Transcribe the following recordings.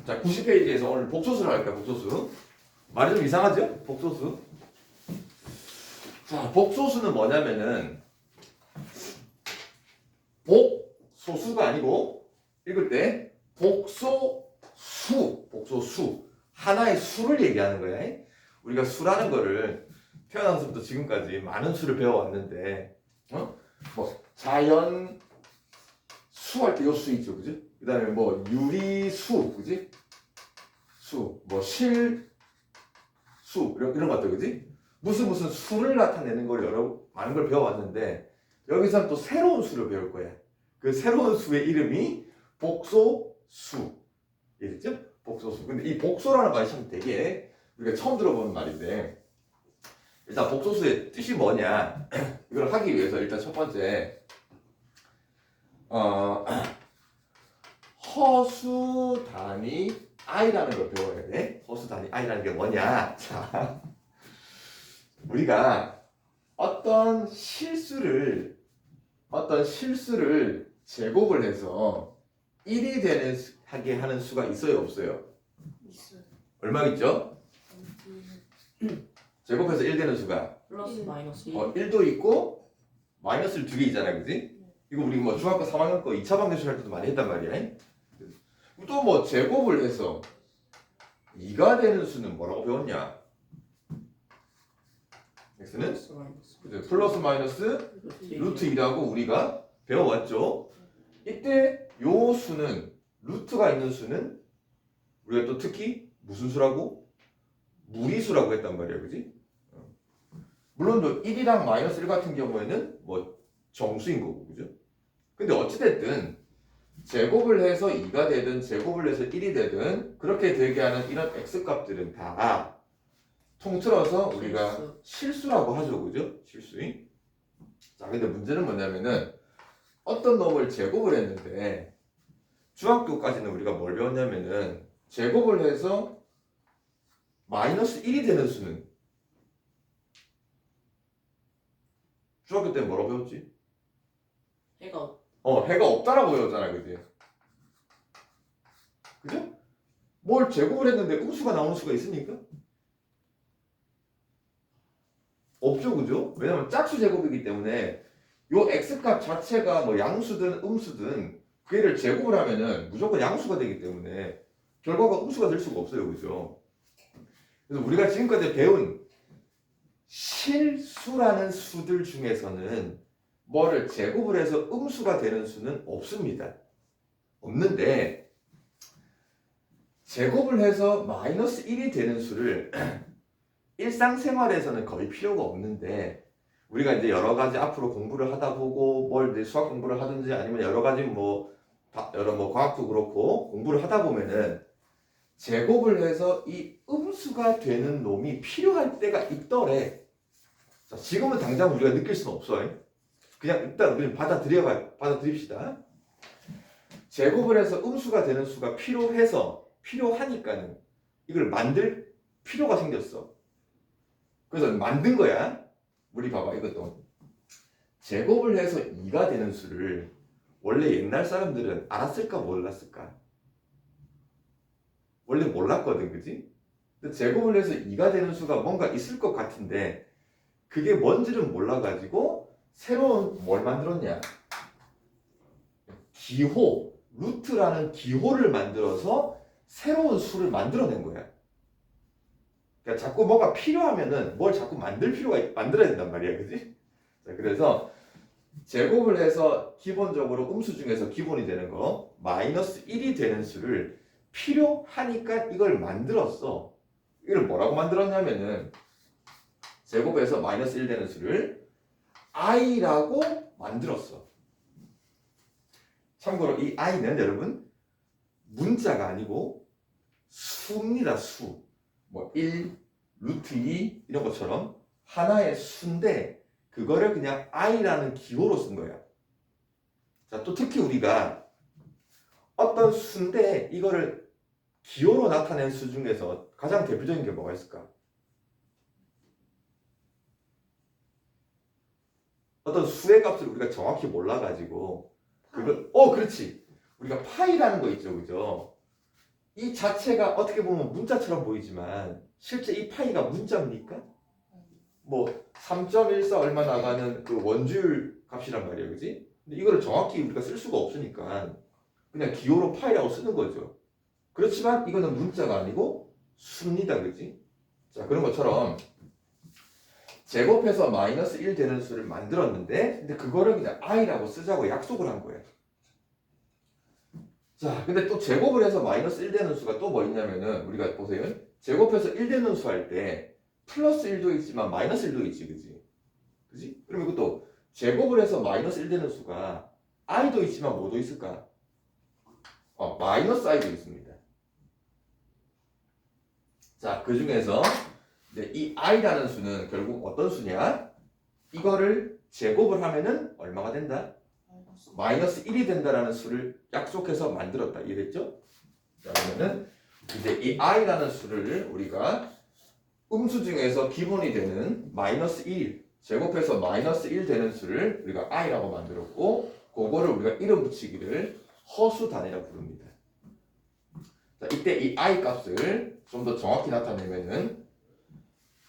자, 90페이지에서 오늘 복소수를 할까요? 복소수. 말이 좀 이상하죠? 복소수. 자, 복소수는 뭐냐면은 복소수가 아니고 읽을 때 복소수, 복소수. 하나의 수를 얘기하는 거야. 우리가 수라는 거를 태어나서부터 지금까지 많은 수를 배워왔는데, 뭐 자연 수 할 때 요 수 있죠, 그지? 그다음에 뭐 유리수, 그지? 수, 뭐 실수 이런 것들, 그지? 무슨 수를 나타내는 걸 많은 걸 배워왔는데 여기서는 또 새로운 수를 배울 거야. 그 새로운 수의 이름이 복소수. 이랬죠? 복소수. 근데 이 복소라는 말이 참 되게 우리가 처음 들어보는 말인데, 일단 복소수의 뜻이 뭐냐? 이걸 하기 위해서 일단 첫 번째 허수 단위 i라는 걸 배워야 돼. 허수 단위 i라는 게 뭐냐? 자, 우리가 어떤 실수를 제곱을 해서 1이 하게 하는 수가 있어요, 없어요? 있어요. 얼마 있죠? 제곱해서 1 되는 수가 플러스 마이너스 1도 있고 마이너스를 2개 있잖아요, 그지? 이거 우리 뭐 중학교 3학년 거 2차 방정식 할 때도 많이 했단 말이야. 또 뭐 제곱을 해서 2가 되는 수는 뭐라고 배웠냐? x는 플러스 마이너스 플러스 마이너스 루트 2라고 우리가 배워왔죠. 이때 요 수는, 루트가 있는 수는 우리가 또 특히 무슨 수라고? 무리수라고 했단 말이야, 그지? 물론 또 1이랑 마이너스 1 같은 경우에는 뭐 정수인 거고, 그죠? 근데 어찌됐든 제곱을 해서 2가 되든 제곱을 해서 1이 되든 그렇게 되게 하는 이런 x값들은 다 통틀어서 우리가 실수라고 하죠, 그죠? 실수인. 자, 근데 문제는 뭐냐면은 어떤 놈을 제곱을 했는데 중학교까지는 우리가 뭘 배웠냐면은 제곱을 해서 마이너스 1이 되는 수는 중학교 때 뭐라고 배웠지? 해가 해가 없다라고 배웠잖아, 그지? 그죠? 뭘 제곱을 했는데 음수가 나오는 수가 있습니까? 없죠, 그죠? 왜냐면 짝수 제곱이기 때문에 요 x값 자체가 뭐 양수든 음수든 그 애를 제곱을 하면은 무조건 양수가 되기 때문에 결과가 음수가 될 수가 없어요, 그죠? 그래서 우리가 지금까지 배운 실수라는 수들 중에서는 뭐를 제곱을 해서 음수가 되는 수는 없습니다. 없는데 제곱을 해서 마이너스 1이 되는 수를 일상생활에서는 거의 필요가 없는데 우리가 이제 여러 가지 앞으로 공부를 하다 보고 뭘 이제 수학 공부를 하든지 아니면 여러 가지 여러 과학도 그렇고 공부를 하다 보면은 제곱을 해서 이 음수가 되는 놈이 필요할 때가 있더래. 자, 지금은 당장 우리가 느낄 수는 없어요. 그냥 일단 우리는 받아들입시다. 제곱을 해서 음수가 되는 수가 필요하니까는 이걸 만들 필요가 생겼어. 그래서 만든 거야. 우리 봐봐, 이것도 제곱을 해서 2가 되는 수를 원래 옛날 사람들은 알았을까 몰랐을까? 원래 몰랐거든, 그지? 근데 제곱을 해서 2가 되는 수가 뭔가 있을 것 같은데 그게 뭔지를 몰라가지고 새로운 뭘 만들었냐? 기호, 루트라는 기호를 만들어서 새로운 수를 만들어낸 거야. 그러니까 자꾸 뭐가 필요하면은 뭘 자꾸 만들어야 된단 말이야, 그지? 자, 그래서 제곱을 해서 기본적으로 음수 중에서 기본이 되는 거 마이너스 1이 되는 수를 필요하니까 이걸 만들었어. 이걸 뭐라고 만들었냐면은 제곱해서 마이너스 1 되는 수를 i라고 만들었어. 참고로 이 i는 여러분 문자가 아니고 수입니다. 수. 뭐 1, 루트 2 이런 것처럼 하나의 수인데 그거를 그냥 i라는 기호로 쓴 거야. 자, 또 특히 우리가 어떤 수인데 이거를 기호로 나타낸 수 중에서 가장 대표적인 게 뭐가 있을까? 어떤 수의 값을 우리가 정확히 몰라가지고 그렇지. 우리가 파이라는 거 있죠, 그죠? 이 자체가 어떻게 보면 문자처럼 보이지만 실제 이 파이가 문자입니까? 뭐 3.14 얼마 나가는 그 원주율 값이란 말이에요, 그지? 근데 이거를 정확히 우리가 쓸 수가 없으니까 그냥 기호로 파이라고 쓰는 거죠. 그렇지만 이거는 문자가 아니고 수입니다, 그지? 자, 그런 것처럼 제곱해서 마이너스 1 되는 수를 만들었는데 근데 그거를 그냥 i라고 쓰자고 약속을 한 거예요. 자, 근데 또 제곱을 해서 마이너스 1 되는 수가 또 뭐 있냐면은 우리가 보세요. 제곱해서 1 되는 수 할 때 플러스 1도 있지만 마이너스 1도 있지, 그지? 그지? 그럼 이것도 제곱을 해서 마이너스 1 되는 수가 i도 있지만 뭐도 있을까? 마이너스 i도 있습니다. 자, 그 중에서 이 i라는 수는 결국 어떤 수냐? 이거를 제곱을 하면은 얼마가 된다? 마이너스 1이 된다라는 수를 약속해서 만들었다. 이해됐죠? 자, 그러면은 이제 이 i라는 수를 우리가 음수 중에서 기본이 되는 마이너스 1 제곱해서 마이너스 1 되는 수를 우리가 i라고 만들었고 그거를 우리가 이름 붙이기를 허수 단위라고 부릅니다. 자, 이때 이 i 값을 좀 더 정확히 나타내면은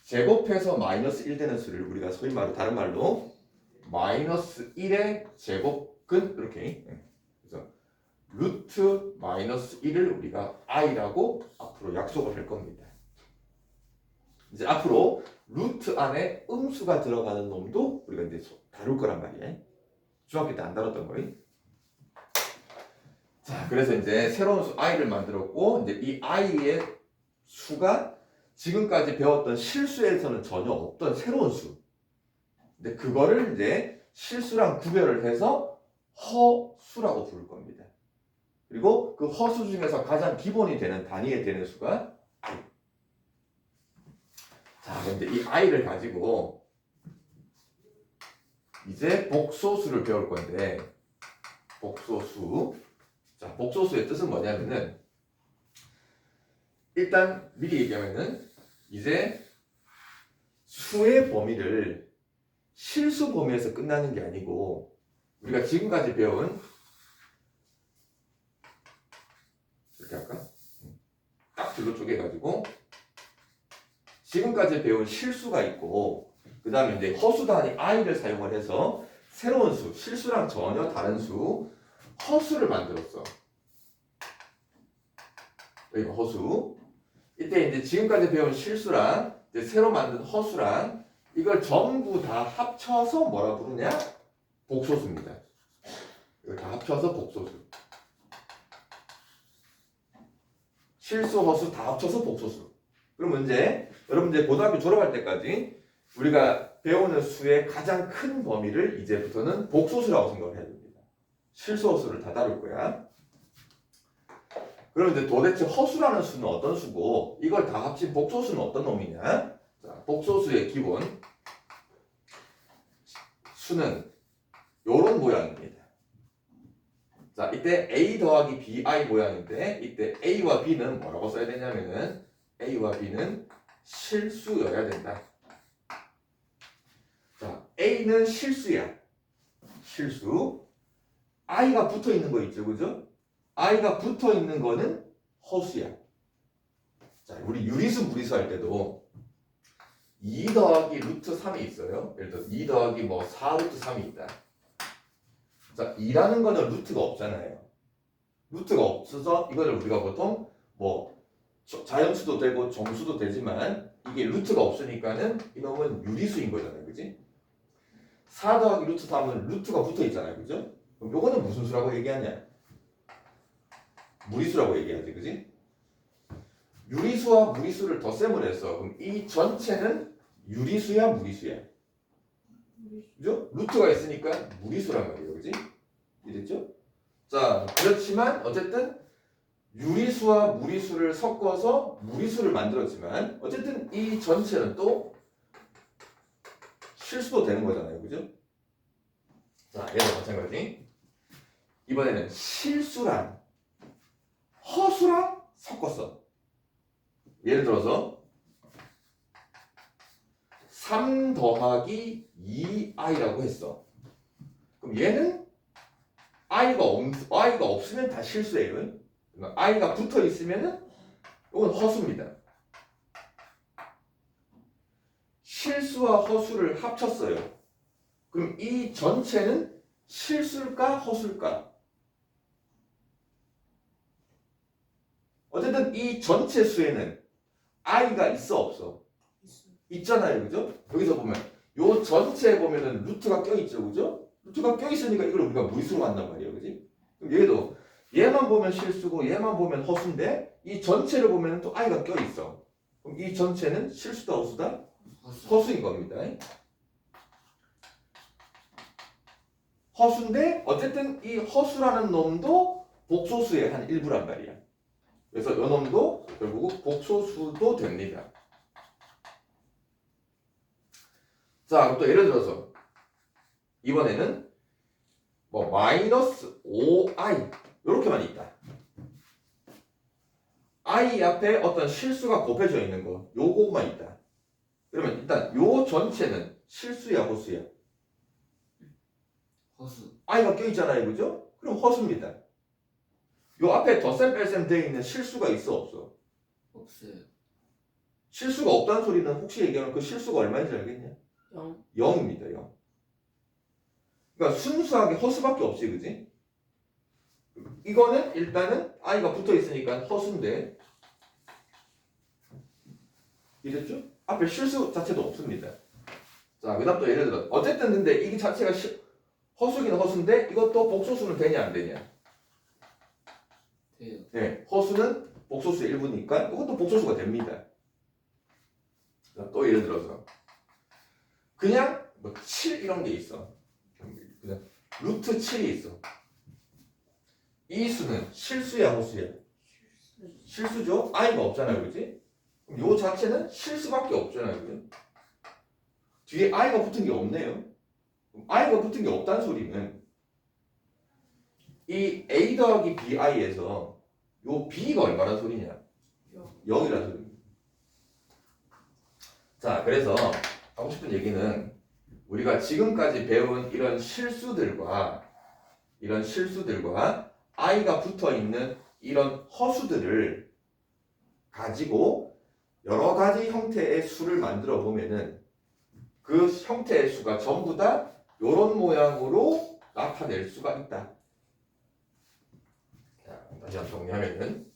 제곱해서 마이너스 1 되는 수를 우리가 소위 말로 다른 말로 마이너스 1의 제곱근 이렇게 그래서 루트 마이너스 1을 우리가 i라고 앞으로 약속을 할 겁니다. 이제 앞으로 루트 안에 음수가 들어가는 놈도 우리가 이제 다룰 거란 말이에요. 중학교 때 안 다뤘던 거예요. 자, 그래서 이제 새로운 수 i를 만들었고 이제 이 i의 수가 지금까지 배웠던 실수에서는 전혀 없던 새로운 수. 근데 그거를 이제 실수랑 구별을 해서 허수라고 부를 겁니다. 그리고 그 허수 중에서 가장 기본이 되는 단위에 되는 수가 i. 자, 근데 이 i를 가지고 이제 복소수를 배울 건데 복소수. 자, 복소수의 뜻은 뭐냐면은 일단 미리 얘기하면은 이제 수의 범위를 실수 범위에서 끝나는 게 아니고 우리가 지금까지 배운 이렇게 할까? 딱 둘로 쪼개가지고 지금까지 배운 실수가 있고 그 다음에 이제 허수 단위 i를 사용을 해서 새로운 수, 실수랑 전혀 다른 수 허수를 만들었어. 여기가 허수. 이때 이제 지금까지 배운 실수랑 이제 새로 만든 허수랑 이걸 전부 다 합쳐서 뭐라 부르냐? 복소수입니다. 이걸 다 합쳐서 복소수. 실수, 허수 다 합쳐서 복소수. 그러면 이제 여러분 이제 고등학교 졸업할 때까지 우리가 배우는 수의 가장 큰 범위를 이제부터는 복소수라고 생각을 해야 됩니다. 실수, 허수를 다 다룰 거야. 그럼 이제 도대체 허수라는 수는 어떤 수고 이걸 다 합친 복소수는 어떤 놈이냐? 자, 복소수의 기본 수는 요런 모양입니다. 자, 이때 a 더하기 bi 모양인데 이때 a와 b는 뭐라고 써야 되냐면은 a와 b는 실수여야 된다. 자, a는 실수야. 실수. i가 붙어 있는 거 있죠, 그죠? i가 붙어 있는 거는 허수야. 자, 우리 유리수 무리수 할 때도 2 더하기 루트 3이 있어요. 예를 들어 2 더하기 뭐 4 루트 3이 있다. 자, 2라는 거는 루트가 없잖아요. 루트가 없어서 이거를 우리가 보통 뭐 자연수도 되고 정수도 되지만 이게 루트가 없으니까는 이놈은 유리수인 거잖아요. 그지? 4 더하기 루트 3은 루트가 붙어 있잖아요. 그죠? 그럼 요거는 무슨 수라고 얘기하냐? 무리수라고 얘기하지, 그지? 유리수와 무리수를 덧셈을 했어. 그럼 이 전체는 유리수야, 무리수야? 그죠? 루트가 있으니까 무리수란 말이에요, 그지? 이랬죠? 자, 그렇지만 어쨌든 유리수와 무리수를 섞어서 무리수를 만들었지만 어쨌든 이 전체는 또 실수도 되는 거잖아요, 그죠? 자, 얘도 마찬가지. 이번에는 실수랑 허수랑 섞었어. 예를 들어서 3 더하기 2i라고 했어. 그럼 얘는 i가 없으면 다 실수예요. i가 붙어 있으면은 이건 허수입니다. 실수와 허수를 합쳤어요. 그럼 이 전체는 실수일까 허수일까? 어쨌든 이 전체 수에는 i가 있어 없어? 있어요. 있잖아요, 그죠? 여기서 보면 요 전체에 보면은 루트가 껴있죠, 그죠? 루트가 껴있으니까 이걸 우리가 무리수로 한단 말이에요, 그지? 그럼 얘도 얘만 보면 실수고 얘만 보면 허수인데 이 전체를 보면 또 i가 껴있어. 그럼 이 전체는 실수다 허수다? 허수인 겁니다. 허수인데 어쨌든 이 허수라는 놈도 복소수의 한 일부란 말이야. 그래서 이 놈도 결국 복소수도 됩니다. 자, 그럼 또 예를 들어서 이번에는 뭐 마이너스 5i 이렇게만 있다. i 앞에 어떤 실수가 곱해져 있는 거 요거만 있다. 그러면 일단 요 전체는 실수야 허수야? 허수. i가 껴있잖아요, 그죠? 그럼 허수입니다. 요 앞에 덧셈 뺄셈 되어 있는 실수가 있어 없어? 없어요. 실수가 없다는 소리는 혹시 얘기하면 그 실수가 얼마인지 알겠냐? 0. 0입니다. 0. 그러니까 순수하게 허수밖에 없지, 그지? 이거는 일단은 i가 붙어 있으니까 허수인데 이랬죠? 앞에 실수 자체도 없습니다. 자, 그 다음 또 예를 들어 어쨌든 근데 이 자체가 허수긴 허수인데 이것도 복소수는 되냐 안 되냐? 돼요. 네, 허수는 복소수의 일부니까 이것도 복소수가 됩니다. 자, 또 예를 들어서 그냥 뭐 7 이런 게 있어. 그냥 루트 7이 있어. 이 수는 실수야 허수야? 실수죠? i가 없잖아요, 그지? 그럼 요 자체는 실수밖에 없잖아요, 그지? 뒤에 i가 붙은 게 없네요. 그럼 i가 붙은 게 없다는 소리는 이 a 더하기 bi에서 요 b가 얼마란 소리냐? 0이라는 소리입니다. 자, 그래서 하고 싶은 얘기는 우리가 지금까지 배운 이런 실수들과 i가 붙어 있는 이런 허수들을 가지고 여러 가지 형태의 수를 만들어 보면은 그 형태의 수가 전부 다 이런 모양으로 나타낼 수가 있다. 자, 다시 한번 정리하면은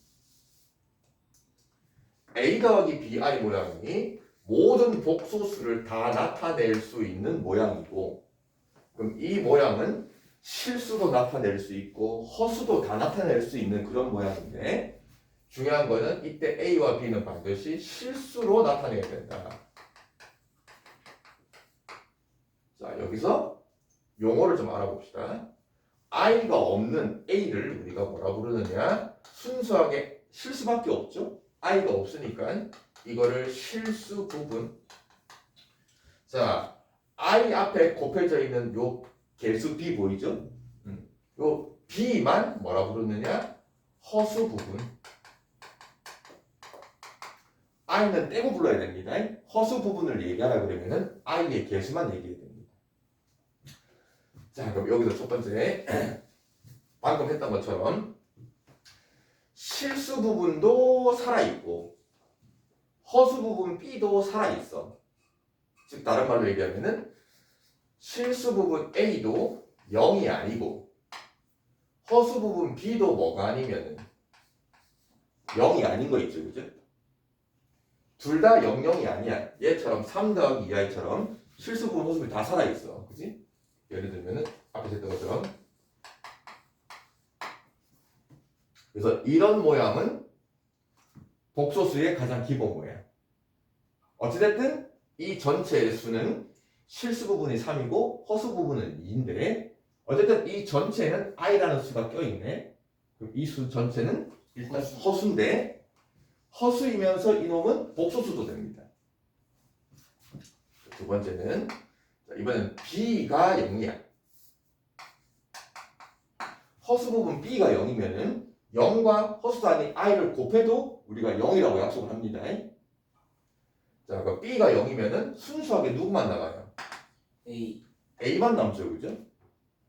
a 더하기 bi 모양이 모든 복소수를 다 나타낼 수 있는 모양이고, 그럼 이 모양은 실수도 나타낼 수 있고 허수도 다 나타낼 수 있는 그런 모양인데, 중요한 거는 이때 a와 b는 반드시 실수로 나타내야 된다. 자, 여기서 용어를 좀 알아봅시다. i가 없는 a를 우리가 뭐라 부르느냐? 순수하게 실수밖에 없죠? i가 없으니까 이거를 실수 부분. 자, i 앞에 곱해져 있는 요 개수 b 보이죠? 요 b만 뭐라 부르느냐? 허수 부분. i는 떼고 불러야 됩니다. 허수 부분을 얘기하라 그러면은 i의 개수만 얘기해야 됩니다. 자, 그럼 여기서 첫 번째 방금 했던 것처럼 실수 부분도 살아있고 허수 부분 b도 살아있어. 즉 다른 말로 얘기하면은 실수 부분 a도 0이 아니고 허수 부분 b도 뭐가 아니면은 0이 아닌 거 있죠, 그죠? 둘 다 0, 0이 아니야. 얘처럼 3 더하기 2i처럼 실수 부분 허수 부분 다 살아있어, 그지? 예를 들면은 앞에 했던 것처럼. 그래서 이런 모양은 복소수의 가장 기본 모양. 어찌됐든 이 전체의 수는 실수 부분이 3이고 허수 부분은 2인데, 어쨌든 이 전체는 i라는 수가 껴있네. 그럼 이 수 전체는 일단 허수인데, 허수이면서 이놈은 복소수도 됩니다. 두 번째는, 자, 이번엔 b가 0이야. 허수 부분 b가 0이면은 0과 허수 단위 i를 곱해도 우리가 0이라고 약속을 합니다. 자, 그럼 b가 0이면은 순수하게 누구만 나가요? A. a만 남죠, 그죠?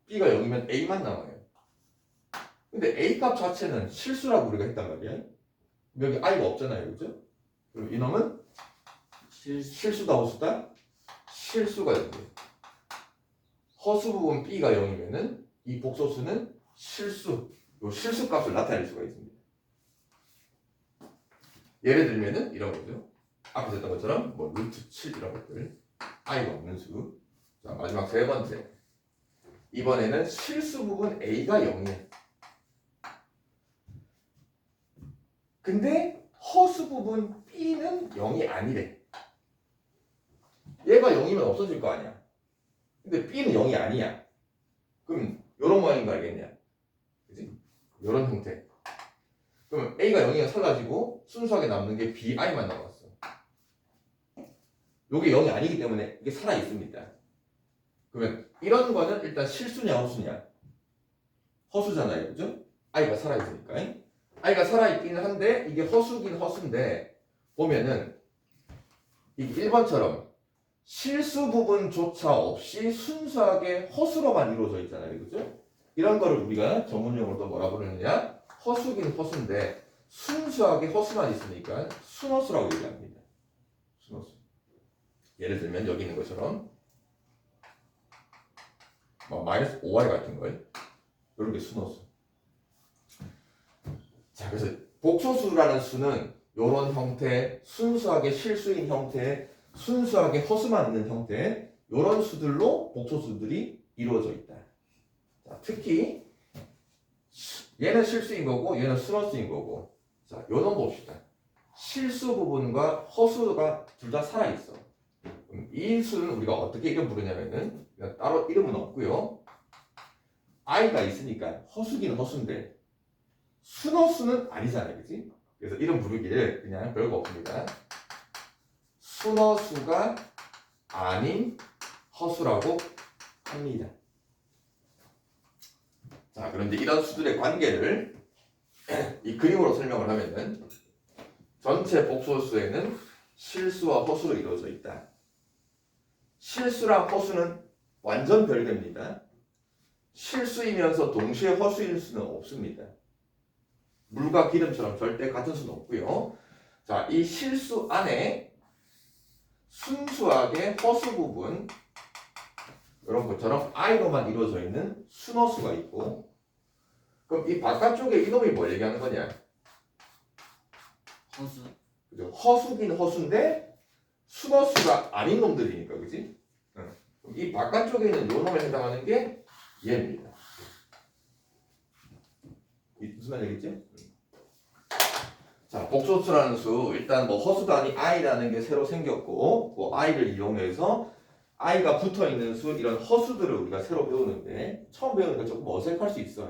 b가 0이면 a만 남아요. 근데 A값 자체는 실수라고 우리가 했단 말이야. 여기 I가 없잖아요. 그죠? 그럼 이놈은 실수다 허수다? 실수가 된대. 허수 부분 B가 0이면은 이 복소수는 실수, 요 실수 값을 나타낼 수가 있습니다. 예를 들면은 이런 거죠. 앞에서 했던 것처럼 뭐 루트 7 이런 것들. I가 없는 수. 자, 마지막 세 번째. 이번에는 실수 부분 A가 0이에요. 근데 허수 부분 B는 0이 아니래. 얘가 0이면 없어질 거 아니야. 근데 B는 0이 아니야. 그럼 요런 모양인 거 알겠냐? 그지? 요런 형태. 그럼 A가 0이가 사라지고 순수하게 남는 게 BI만 남았어. 요게 0이 아니기 때문에 이게 살아있습니다. 그러면 이런 거는 일단 실수냐 허수냐? 허수잖아요. 그죠? I가 살아있으니까. I가 살아있기는 한데 이게 허수긴 허수인데 보면은 이게 1번처럼 실수 부분조차 없이 순수하게 허수로만 이루어져 있잖아요. 그죠? 이런 거를 우리가 전문용어로 뭐라 부르느냐? 허수긴 허수인데 순수하게 허수만 있으니까 순허수라고 얘기합니다. 순허수. 예를 들면 여기 있는 것처럼 뭐 마이너스 5y 같은 거예요. 이런 게 순허수. 자, 그래서 복소수라는 수는 이런 형태, 순수하게 실수인 형태, 순수하게 허수만 있는 형태, 이런 수들로 복소수들이 이루어져 있다. 자, 특히 얘는 실수인 거고 얘는 순허수인 거고. 자, 요놈 봅시다. 실수 부분과 허수가 둘 다 살아있어. 그럼 이 수는 우리가 어떻게 이름 부르냐면은 따로 이름은 없고요. I가 있으니까 허수기는 허수인데 순허수는 아니잖아요. 그치? 그래서 이름 부르기를 그냥 별거 없습니다. 순허수가 아닌 허수라고 합니다. 자, 그런데 이런 수들의 관계를 이 그림으로 설명을 하면은 전체 복소수에는 실수와 허수로 이루어져 있다. 실수랑 허수는 완전 별개입니다. 실수이면서 동시에 허수일 수는 없습니다. 물과 기름처럼 절대 같은 수는 없고요. 자, 이 실수 안에 순수하게 허수 부분 이런 것처럼 I로만 이루어져 있는 순허수가 있고, 그럼 이 바깥쪽에 이놈이 뭘 얘기하는 거냐? 허수. 그죠? 허수긴 허수인데 순허수가 아닌 놈들이니까, 그지? 응. 그럼 이 바깥쪽에 있는 요 놈에 해당하는 게 얘입니다. 무슨 말이겠지? 자, 복소수라는 수, 일단 뭐 허수도 아닌 I라는 게 새로 생겼고, 그 I를 이용해서 I가 붙어 있는 수, 이런 허수들을 우리가 새로 배우는데, 처음 배우니까 조금 어색할 수 있어.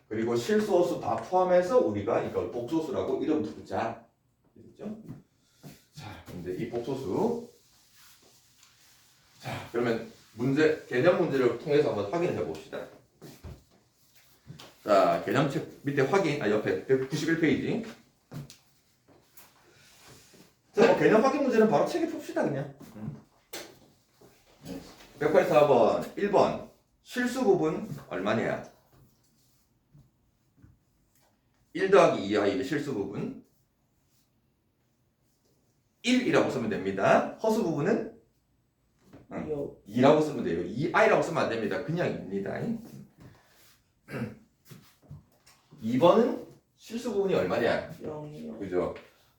그리고 실수, 허수 다 포함해서 우리가 이걸 복소수라고 이름 부르자. 됐죠? 자, 근데 이 복소수. 자, 그러면 개념 문제를 통해서 한번 확인해 봅시다. 자, 개념책 밑에 옆에 191페이지. 자, 뭐 개념 확인 문제는 바로 책에 풉시다, 그냥. 184번, 1번. 실수 부분 얼마냐? 1 더하기 2i의 실수 부분. 1이라고 쓰면 됩니다. 허수 부분은 2라고 쓰면 돼요. 2i라고 쓰면 안 됩니다. 그냥 2입니다. 2번은 실수 부분이 얼마냐? 0이요. 그죠?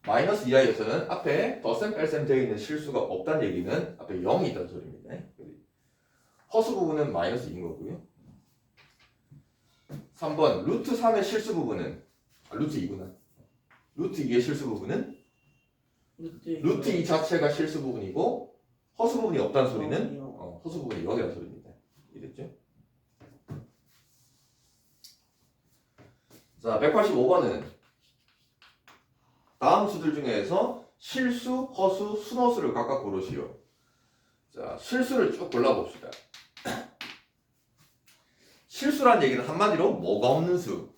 마이너스 2i에서는 앞에 덧셈 뺄셈 되어 있는 실수가 없다는 얘기는 앞에 0이 있다는 소리입니다. 허수 부분은 마이너스 2인 거고요. 3번 루트 3의 실수 부분은 루트 2구나. 루트 2의 실수 부분은 루트 2 자체가 실수 부분이고 허수 부분이 없다는 소리는 허수 부분이 0이라는 소리입니다. 이해됐죠? 자, 185번은 다음 수들 중에서 실수, 허수, 순허수를 각각 고르시오. 자, 실수를 쭉 골라봅시다. 실수란 얘기는 한마디로 뭐가 없는 수.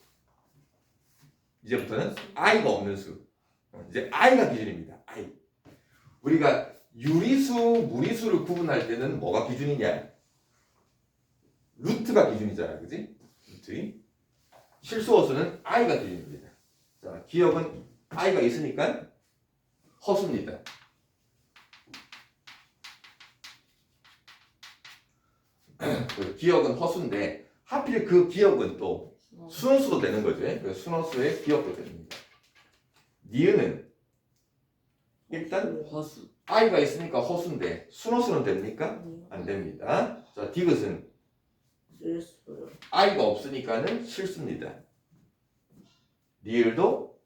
이제부터는 I가 없는 수. 이제 I가 기준입니다. I. 우리가 유리수, 무리수를 구분할 때는 뭐가 기준이냐? 루트가 기준이잖아, 그지? 루트. 실수 허수는 i가 들립니다. 자, 기억은 i가 있으니까 허수입니다. 기억은 허수인데 하필 그 기억은 또 순허수도 되는 거죠. 그래서 순허수의 기억도 됩니다. 니은은 일단 허수. i가 있으니까 허수인데 순허수는 됩니까? 안 됩니다. 자, 디귿은 실수요. i가 없으니까는 실수입니다. 리을도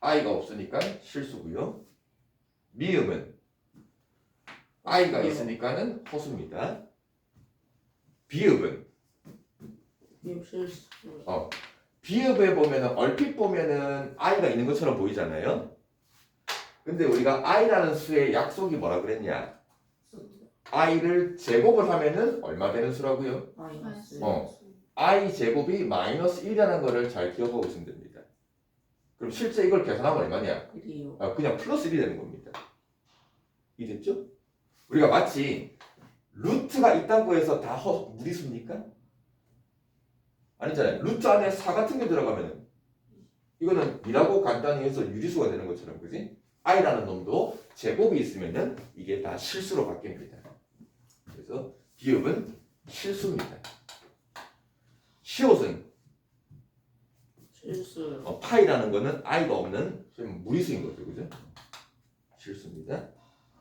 i가 없으니까 실수고요. 미음은 i가 있으니까는 허수입니다. 비읍은 실수. 비읍에 보면은 얼핏 보면은 i가 있는 것처럼 보이잖아요. 근데 우리가 i라는 수의 약속이 뭐라 그랬냐? i를 제곱을 하면은 얼마 되는 수라고요? 마이너스. i 제곱이 마이너스 1이라는 거를 잘 기억하고 있으면 됩니다. 그럼 실제 이걸 계산하면 얼마냐? 1이요. 그냥 플러스 1이 되는 겁니다. 이해됐죠? 우리가 마치 루트가 있다고 해서 다 무리수입니까? 아니잖아요. 루트 안에 4 같은 게 들어가면은 이거는 2라고 간단히 해서 유리수가 되는 것처럼, 그지? i라는 놈도 제곱이 있으면은 이게 다 실수로 바뀝니다. 그래서 비읍은 실수입니다. 시옷은 실수요. 파이라는 거는 i가 없는 무리수인 거죠, 그죠? 실수입니다.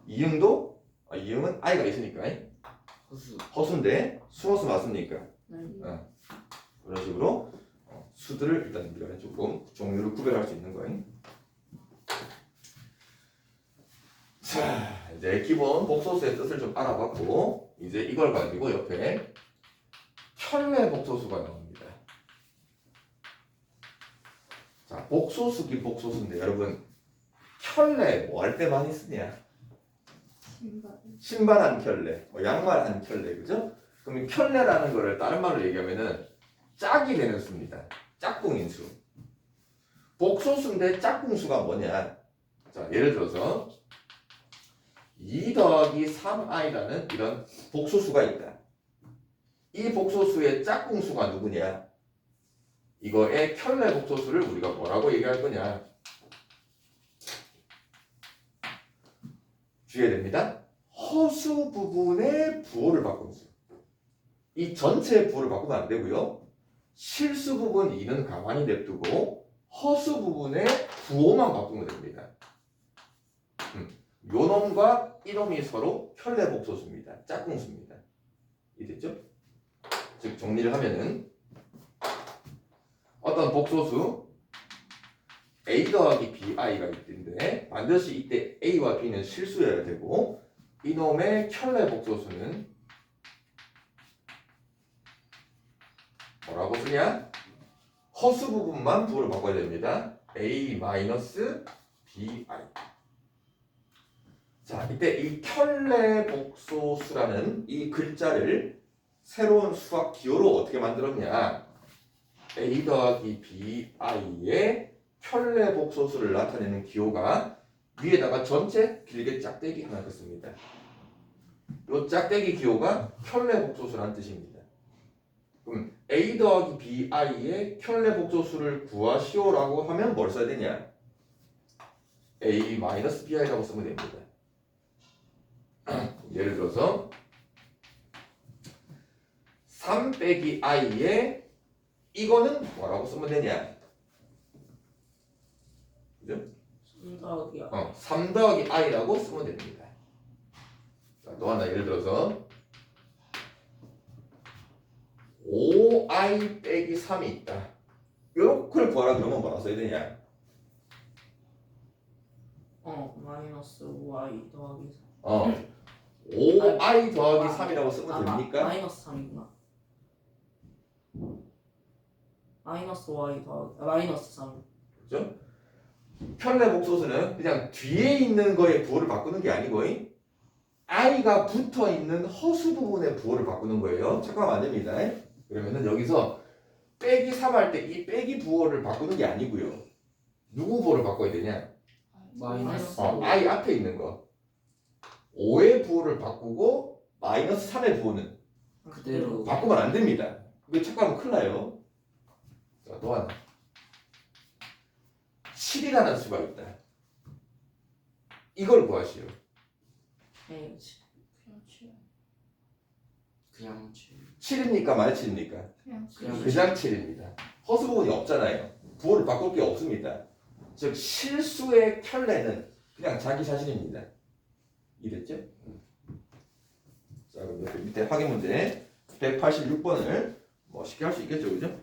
이응도 이응은 i가 있으니까 허수. 허수인데 순허수 맞습니까? 네. 그런 식으로 수들을 일단 우리가 조금 종류를 구별할 수 있는 거예요. 자, 이제 기본 복소수의 뜻을 좀 알아봤고 이제 이걸 가지고 옆에 켤레 복소수가 나옵니다. 자, 복소수기 복소수인데 여러분 켤레 뭐 할 때 많이 쓰냐? 신발 한 켤레, 양말 한 켤레, 그죠? 그러면 켤레라는 거를 다른 말로 얘기하면은 짝이 되는 수입니다. 짝꿍인 수. 복소수인데 짝꿍수가 뭐냐? 자, 예를 들어서 2 더하기 3i라는 이런 복소수가 있다. 이 복소수의 짝꿍수가 누구냐? 이거의 켤레 복소수를 우리가 뭐라고 얘기할 거냐? 주의해야 됩니다. 허수 부분의 부호를 바꾸는 수. 이 전체의 부호를 바꾸면 안 되고요. 실수 부분 2는 가만히 냅두고 허수 부분의 부호만 바꾸면 됩니다. 요 놈과 이 놈이 서로 켤레 복소수입니다. 짝꿍수입니다. 이해됐죠? 즉 정리를 하면은 어떤 복소수 a 더하기 bi가 있는데 반드시 이때 a와 b는 실수여야 되고 이놈의 켤레 복소수는 뭐라고 쓰냐? 허수 부분만 부호를 바꿔야 됩니다. a-bi. 자, 이때 이 켤레 복소수라는 이 글자를 새로운 수학 기호로 어떻게 만들었냐? a 더하기 bi의 켤레 복소수를 나타내는 기호가 위에다가 전체 길게 짝대기 하나 긋습니다. 이 짝대기 기호가 켤레 복소수라는 뜻입니다. 그럼 a 더하기 bi의 켤레 복소수를 구하시오라고 하면 뭘 써야 되냐? a-bi라고 쓰면 됩니다. 예를 들어서 3 빼기 i에 이거는 뭐라고 쓰면 되냐? 그죠? 3 더하기 3 더하기 i라고 쓰면 됩니다. 자, 또 하나 예를 들어서 5i 빼기 3이 있다. 요렇게 구하라 그러면 뭐라 써야 되냐? 마이너스 5i 더하기 5i 더하기 3이라고 쓰면 됩니까? 마이너스 3이구나. 마이너스 5i 더하기 마이너스 3. 그죠? 켤레 복소수는 그냥 뒤에 있는 거에 부호를 바꾸는 게 아니고 i가 붙어 있는 허수 부분의 부호를 바꾸는 거예요. 잠깐만 안 됩니다. 그러면은 여기서 빼기 3 할 때 이 빼기 부호를 바꾸는 게 아니고요. 누구 부호를 바꿔야 되냐? 마이너스 i 앞에 있는 거 5의 부호를 바꾸고 마이너스 3의 부호는 그대로. 바꾸면 안 됩니다. 이거 착각하면 큰일 나요. 자, 또 하나. 7이라는 수가 있다. 이걸 구하시오. 네, 그치. 그냥 7. 7입니까? 말칠입니까? 그냥 그냥 7입니다. 허수 부분이 없잖아요. 부호를 바꿀 게 없습니다. 즉 실수의 켤레는 그냥 자기 자신입니다. 이랬죠? 자, 그럼 옆에 밑에 확인 문제 186번을 뭐 쉽게 할 수 있겠죠, 그죠?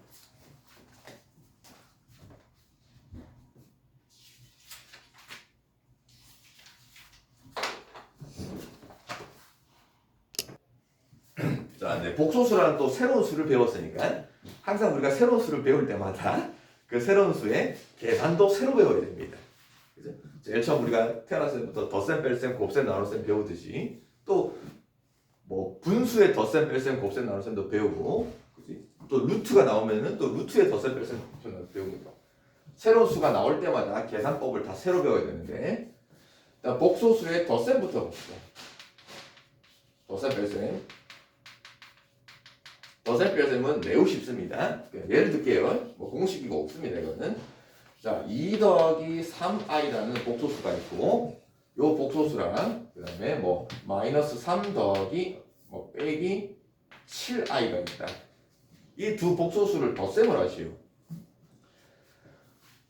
자, 네, 복소수라는 또 새로운 수를 배웠으니까 항상 우리가 새로운 수를 배울 때마다 그 새로운 수의 계산도 새로 배워야 됩니다. 그죠? 제일 처음 우리가 태어났을 때부터 덧셈, 뺄셈, 곱셈, 나눗셈 배우듯이 또 뭐 분수의 덧셈, 뺄셈, 곱셈, 나눗셈도 배우고, 그지? 또 루트가 나오면은 또 루트의 덧셈, 뺄셈, 곱셈 배웁니다. 새로운 수가 나올 때마다 계산법을 다 새로 배워야 되는데, 일단 복소수의 덧셈부터 봅시다. 덧셈, 뺄셈. 덧셈, 뺄셈은 매우 쉽습니다. 예를 들게요. 뭐 공식이고 없습니다. 이거는. 자, 2 더하기 3i라는 복소수가 있고, 요 복소수랑 그 다음에 뭐 마이너스 3 더하기 뭐 빼기 7i가 있다. 이 두 복소수를 덧셈을 하시오.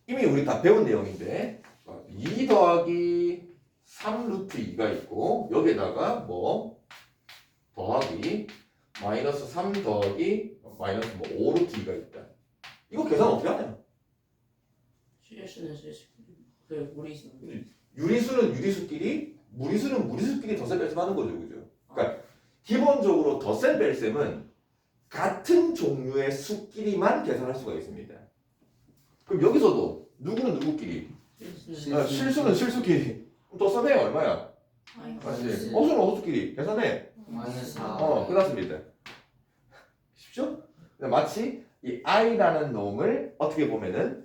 이미 우리 다 배운 내용인데 2 더하기 3 루트 2가 있고 여기에다가 뭐 더하기 마이너스 3 더하기 마이너스 뭐 5 루트 2가 있다. 이거 계산 어떻게 하냐? 실수는 실수. 그 무리수. 유리수는 유리수끼리, 무리수는 무리수끼리 덧셈 뺄셈 하는 거죠, 그죠? 그러니까 기본적으로 덧셈 뺄셈은 같은 종류의 수끼리만 계산할 수가 있습니다. 그럼 여기서도 누구는 누구끼리? 실수는 실수끼리. 그럼 덧셈해요 얼마야? 맞지? 어수는 어수끼리 계산해. 마이너스 4. 끝났습니다. 쉽죠? 마치 이 i라는 놈을 어떻게 보면은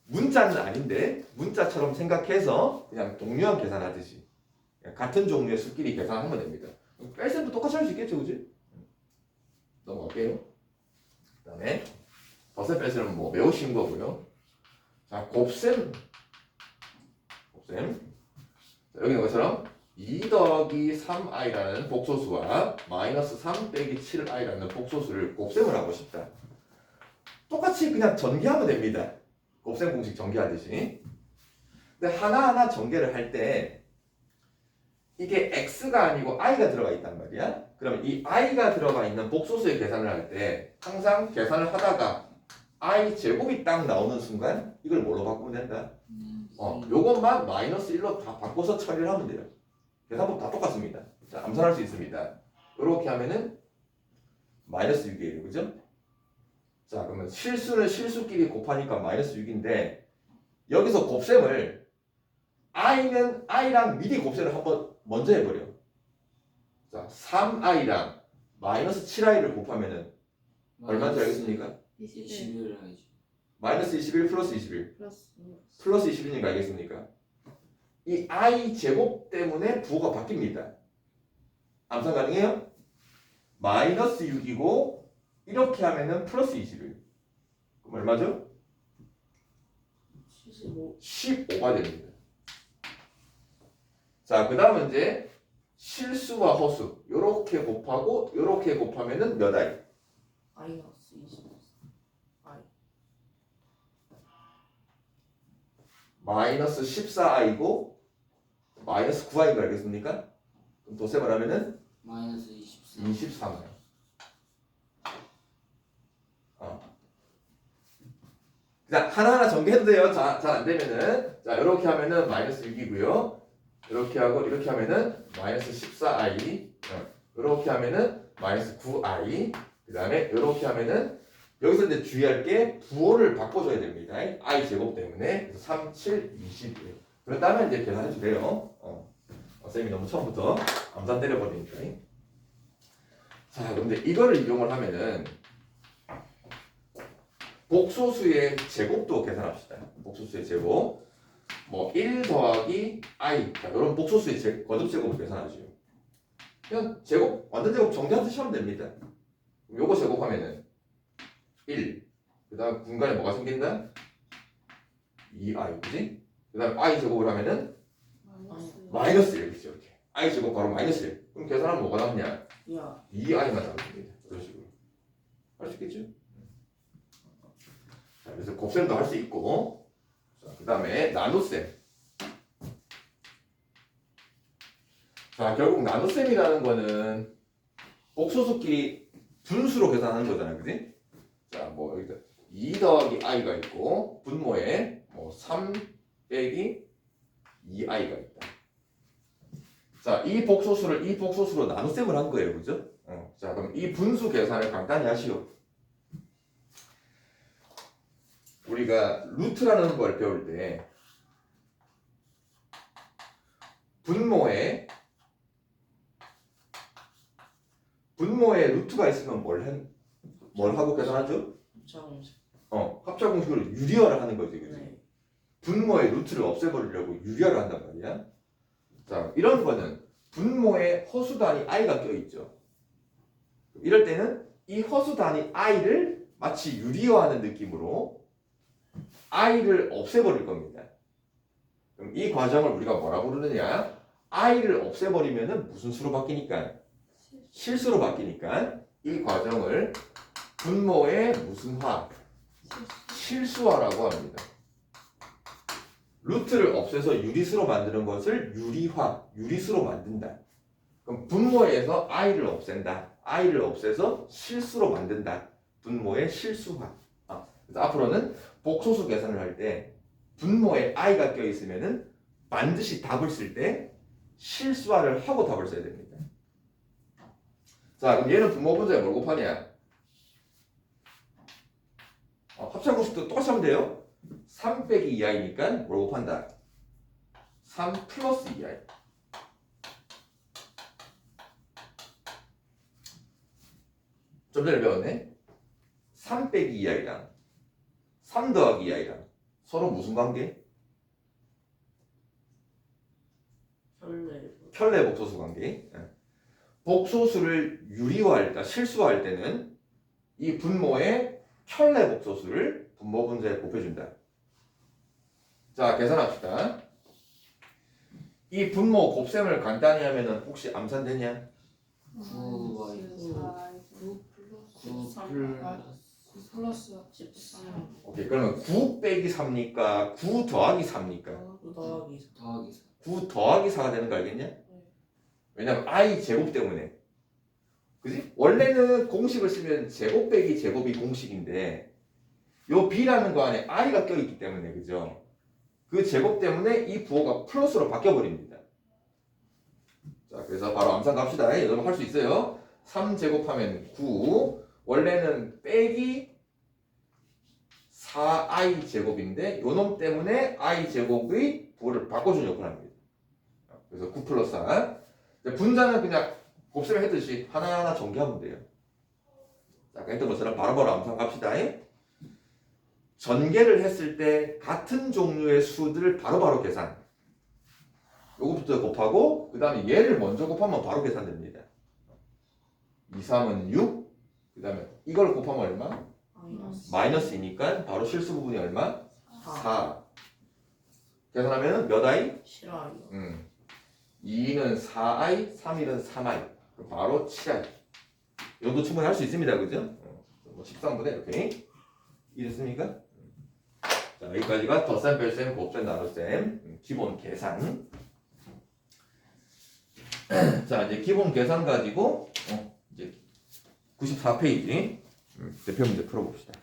문자는 아닌데 문자처럼 생각해서 그냥 동류한 계산하듯이 그냥 같은 종류의 수끼리 계산하면 됩니다. 뺄셈도 똑같이 할 수 있겠죠, 그지? 넘어갈게요. 그 다음에 덧셈 뺄셈은 뭐 매우 쉬운 거고요. 자, 곱셈. 자, 여기 있는 것처럼 2 더하기 3i라는 복소수와 마이너스 3 빼기 7i라는 복소수를 곱셈을 하고 싶다. 똑같이 그냥 전개하면 됩니다. 곱셈 공식 전개하듯이. 근데 하나하나 전개를 할 때 이게 x가 아니고 i가 들어가 있단 말이야. 그러면 이 i가 들어가 있는 복소수의 계산을 할 때 항상 계산을 하다가 i 제곱이 딱 나오는 순간 이걸 뭘로 바꾸면 된다? 요것만 마이너스 1로 다 바꿔서 처리를 하면 돼요. 계산법 다 똑같습니다. 자, 암산할 수 있습니다. 이렇게 하면은 마이너스 6이에요. 그죠? 자, 그러면 실수는 실수끼리 곱하니까 마이너스 6인데 여기서 곱셈을 i는 i랑 미리 곱셈을 한번 먼저 해버려. 자, 3i랑 마이너스 7i를 곱하면은 얼마인지 알겠습니까? 21을 하죠. 마이너스 21 플러스 21 플러스. 플러스 21이니까 알겠습니까? 이 i 제곱 때문에 부호가 바뀝니다. 암산 가능해요? 마이너스 6이고 이렇게 하면은 플러스 21. 그럼 얼마죠? 75. 15가 됩니다. 자, 그 다음은 이제 실수와 허수 요렇게 곱하고 요렇게 곱하면은 몇 i? 마이너스 20. 마이너스 14i고 마이너스 9i인 거 알겠습니까? 그럼 덧셈을 하면은 마이너스 24. 23i. 자, 하나하나 전개해도 돼요. 잘 안 되면은 자, 이렇게 하면은 마이너스 6이고요. 이렇게 하고 이렇게 하면은 마이너스 14i. 이렇게 하면은 마이너스 9i. 그다음에 이렇게 하면은 여기서 이제 주의할 게 부호를 바꿔줘야 됩니다. i 제곱 때문에. 그래서 3, 7, 20이에요. 그렇다면 이제 계산해도 돼요. 쌤이 너무 처음부터 암산 때려버리니까. 자, 근데 이거를 이용을 하면은 복소수의 제곱도 계산합시다. 복소수의 제곱. 뭐 1 더하기 i. 자, 이런 복소수의 거듭 제곱을 계산하죠. 그냥 제곱, 완전 제곱 정리하듯이 하면 됩니다. 요거 제곱하면은 1. 그 다음 분간에 뭐가 생긴다? 2i, 그지? 그 다음 i 제곱을 하면은 마이너스 1, 그치? 이렇게. i 제곱 바로 마이너스 1. 그럼 계산하면 뭐가 남냐? 야 2i만 남습니다. 이런 식으로. 할 수 있겠죠? 자, 그래서 곱셈도 할 수 있고, 그 다음에 나눗셈. 자, 결국 나눗셈이라는 거는 복소수끼리 분수로 계산하는 거잖아요, 그지? 자, 뭐 여기다 2 더하기 i가 있고 분모에 뭐 3 빼기 2i가 있다. 자, 이 복소수로 나눗셈을 한 거예요, 그죠? 자, 그럼 이 분수 계산을 간단히 하시오. 우리가 루트라는 걸 배울 때 분모에 루트가 있으면 뭘 하고 계산하죠? 합차공식. 합차 공식으로 유리화를 하는 거지, 그지? 네. 분모의 루트를 없애버리려고 유리화를 한단 말이야. 자, 이런 거는 분모에 허수 단위 i가 껴있죠. 이럴 때는 이 허수 단위 i를 마치 유리화하는 느낌으로 i를 없애버릴 겁니다. 그럼 이 과정을 우리가 뭐라 부르느냐? i를 없애버리면은 무슨 수로 바뀌니까? 실수로 바뀌니까 이 과정을 분모의 무슨 화? 실수화라고 합니다. 루트를 없애서 유리수로 만드는 것을 유리화, 유리수로 만든다. 그럼 분모에서 i를 없앤다. i를 없애서 실수로 만든다. 분모의 실수화. 그래서 앞으로는 복소수 계산을 할 때 분모에 i가 껴있으면은 반드시 답을 쓸 때 실수화를 하고 답을 써야 됩니다. 자, 그럼 얘는 분모 분자에 뭘 곱하냐? 합차공식도 똑같이 하면 돼요. 3 빼기 2i니까 뭘 곱한다? 3 플러스 2i. 좀 전에 배웠네. 3 빼기 2i랑 3 더하기 2i랑 서로 무슨 관계? 켤레 복소수 관계. 복소수를 유리화할 때, 실수화할 때는 이 분모의 켤레 복소수를 분모 분자에 곱해준다. 자, 계산합시다. 이 분모 곱셈을 간단히 하면은 혹시 암산되냐? 9 플러스 13. 오케이, 그러면 9 빼기 3니까 9 더하기 3니까 9 더하기 4. 더하기 4. 9 더하기 4가 되는 거 알겠냐? 왜냐면 i 제곱 때문에. 그지? 원래는 공식을 쓰면 제곱 빼기 제곱이 공식인데 요 b라는 거 안에 i가 껴있기 때문에, 그죠? 그 제곱 때문에 이 부호가 플러스로 바뀌어버립니다. 자, 그래서 바로 암산 갑시다. 여러분 할 수 있어요. 3제곱하면 9. 원래는 빼기 4i 제곱인데 요놈 때문에 i 제곱의 부호를 바꿔주는 역할을 합니다. 그래서 9 플러스 4. 분자는 그냥 곱셈 했듯이 하나하나 전개하면 돼요. 자, 아까 했던 것처럼 바로바로 암산 갑시다. 전개를 했을 때 같은 종류의 수들 바로바로 계산. 요거부터 곱하고 그 다음에 얘를 먼저 곱하면 바로 계산됩니다. 2, 3은 6. 그 다음에 이걸 곱하면 얼마? 마이너스이니까 바로 실수 부분이 얼마? 4. 계산하면 몇 i? 싫어요. 2는 4i, 3은 3i. 그럼 바로 7i. 이 정도 충분히 할 수 있습니다. 그죠? 뭐 13분의 이렇게. 이해됐습니까? 자, 여기까지가 덧셈, 뺄셈, 곱셈, 나눗셈 기본 계산. 자, 이제 기본 계산 가지고 이제 94페이지 대표 문제 풀어봅시다.